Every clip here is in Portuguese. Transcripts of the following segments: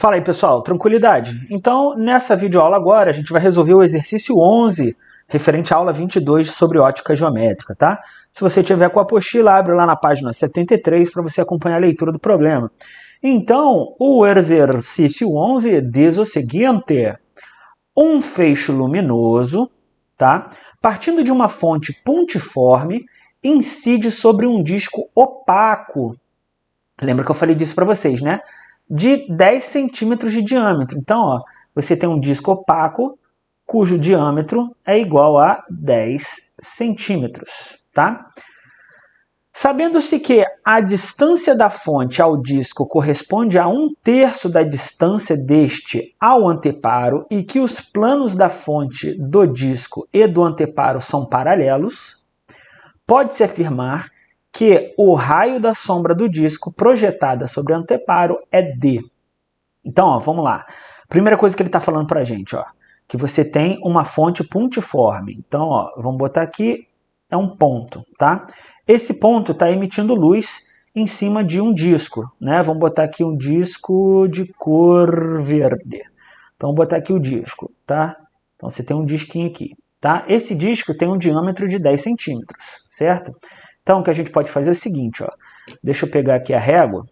Fala aí, pessoal, tranquilidade? Então, nessa videoaula agora, a gente vai resolver o exercício 11, referente à aula 22 sobre ótica geométrica, tá? Se você tiver com a apostila, abre lá na página 73 para você acompanhar a leitura do problema. Então, o exercício 11 diz o seguinte: um feixe luminoso, tá? Partindo de uma fonte pontiforme, incide sobre um disco opaco. Lembra que eu falei disso para vocês, né? De 10 centímetros de diâmetro. Então, ó, você tem um disco opaco cujo diâmetro é igual a 10 centímetros, tá? Sabendo-se que a distância da fonte ao disco corresponde a 1/3 da distância deste ao anteparo e que os planos da fonte do disco e do anteparo são paralelos, pode-se afirmar que o raio da sombra do disco projetada sobre o anteparo é D. Então, ó, vamos lá. Primeira coisa que ele está falando para a gente, ó, que você tem uma fonte pontiforme. Então, ó, vamos botar aqui, é um ponto, tá? Esse ponto está emitindo luz em cima de um disco, né? Vamos botar aqui um disco de cor verde. Então, vamos botar aqui o disco, tá? Então, você tem um disquinho aqui, tá? Esse disco tem um diâmetro de 10 centímetros, certo? Então, o que a gente pode fazer é o seguinte, ó. Deixa eu pegar aqui a régua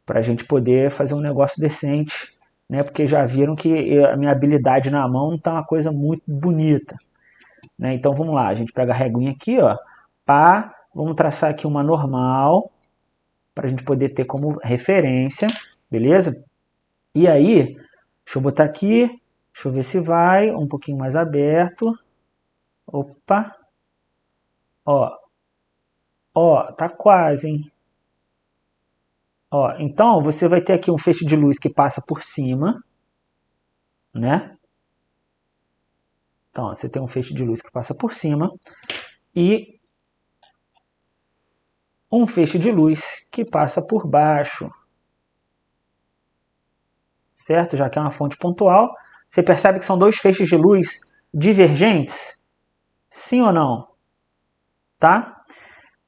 para a gente poder fazer um negócio decente, né? Porque já viram que a minha habilidade na mão não está uma coisa muito bonita, né? Então, vamos lá. A gente pega a réguinha aqui, ó. Pá, vamos traçar aqui uma normal para a gente poder ter como referência, beleza? E aí, deixa eu botar aqui, deixa eu ver se vai, um pouquinho mais aberto. Opa! Ó, tá quase, hein? Ó, então, você vai ter aqui um feixe de luz que passa por cima, né? Então, ó, você tem um feixe de luz que passa por cima e um feixe de luz que passa por baixo, certo? Já que é uma fonte pontual, você percebe que são dois feixes de luz divergentes? Sim ou não? Tá?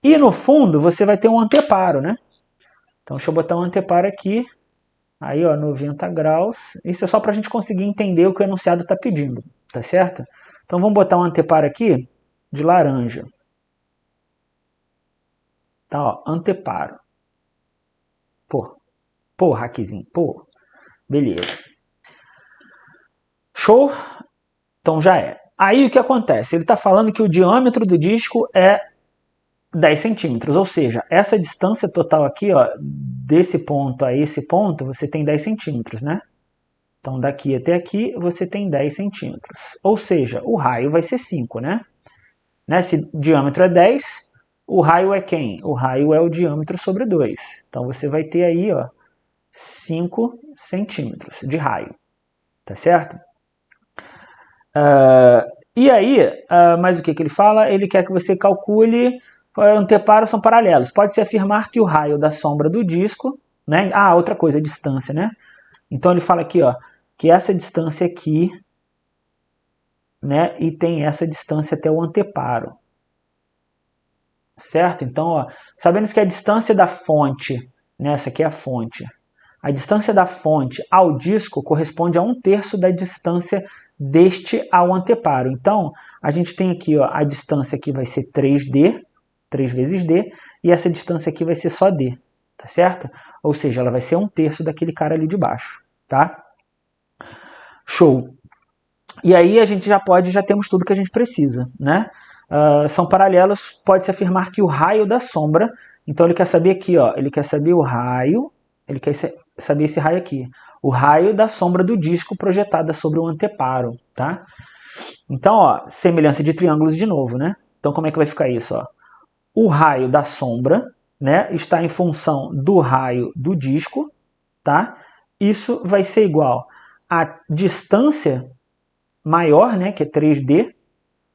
E no fundo, você vai ter um anteparo, né? Então, deixa eu botar um anteparo aqui. Aí, ó, 90 graus. Isso é só para a gente conseguir entender o que o enunciado está pedindo, tá certo? Então, vamos botar um anteparo aqui de laranja. Tá, ó, anteparo. Pô, hackzinho, pô. Beleza. Show? Então já é. Aí o que acontece? Ele está falando que o diâmetro do disco é 10 centímetros, ou seja, essa distância total aqui, ó, desse ponto a esse ponto, você tem 10 centímetros, né? Então daqui até aqui você tem 10 centímetros. Ou seja, o raio vai ser 5, né? Se o diâmetro é 10, o raio é quem? O raio é o diâmetro sobre 2. Então você vai ter aí, ó, 5 centímetros de raio, tá certo? E aí, mas o que ele fala? Ele quer que você calcule, anteparos são paralelos. Pode-se afirmar que o raio da sombra do disco, né? Ah, outra coisa, a distância, né? Então ele fala aqui, ó, que essa distância aqui, né? E tem essa distância até o anteparo. Certo? Então, ó, sabendo que a distância da fonte, né? Essa aqui é a fonte. A distância da fonte ao disco corresponde a 1/3 da distância deste ao anteparo. Então, a gente tem aqui, ó, a distância aqui vai ser 3D, 3 vezes D, e essa distância aqui vai ser só D, tá certo? Ou seja, ela vai ser 1/3 daquele cara ali de baixo, tá? Show! E aí a gente já temos tudo que a gente precisa, né? São paralelos, pode-se afirmar que o raio da sombra, então ele quer saber aqui, ó, ele quer saber o raio, ele quer saber esse raio aqui, o raio da sombra do disco projetada sobre o anteparo, tá? Então, ó, semelhança de triângulos de novo, né? Então como é que vai ficar isso, ó? O raio da sombra, né, está em função do raio do disco, tá? Isso vai ser igual à distância maior, né, que é 3D,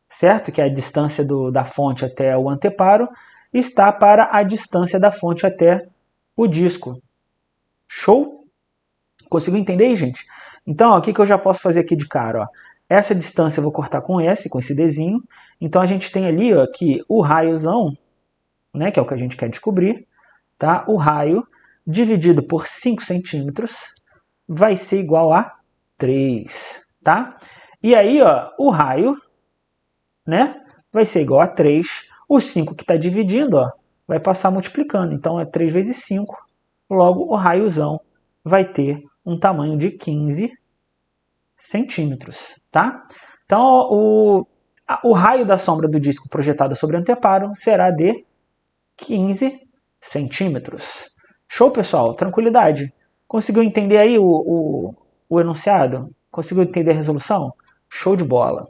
certo? Que é a distância da fonte até o anteparo, está para a distância da fonte até o disco. Show? Conseguiu entender, gente? Então, ó, o que eu já posso fazer aqui de cara? Ó? Essa distância eu vou cortar com S, com esse Dzinho. Então, a gente tem ali, ó, que o raiozão, né, que é o que a gente quer descobrir, tá? O raio dividido por 5 centímetros vai ser igual a 3, tá? E aí, ó, o raio, né, vai ser igual a 3. O 5 que está dividindo, ó, vai passar multiplicando. Então, é 3 vezes 5. Logo, o raiozão vai ter um tamanho de 15 centímetros, tá? Então, o raio da sombra do disco projetada sobre o anteparo será de 15 centímetros. Show, pessoal? Tranquilidade. Conseguiu entender aí o enunciado? Conseguiu entender a resolução? Show de bola.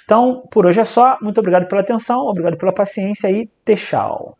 Então, por hoje é só. Muito obrigado pela atenção, obrigado pela paciência e tchau.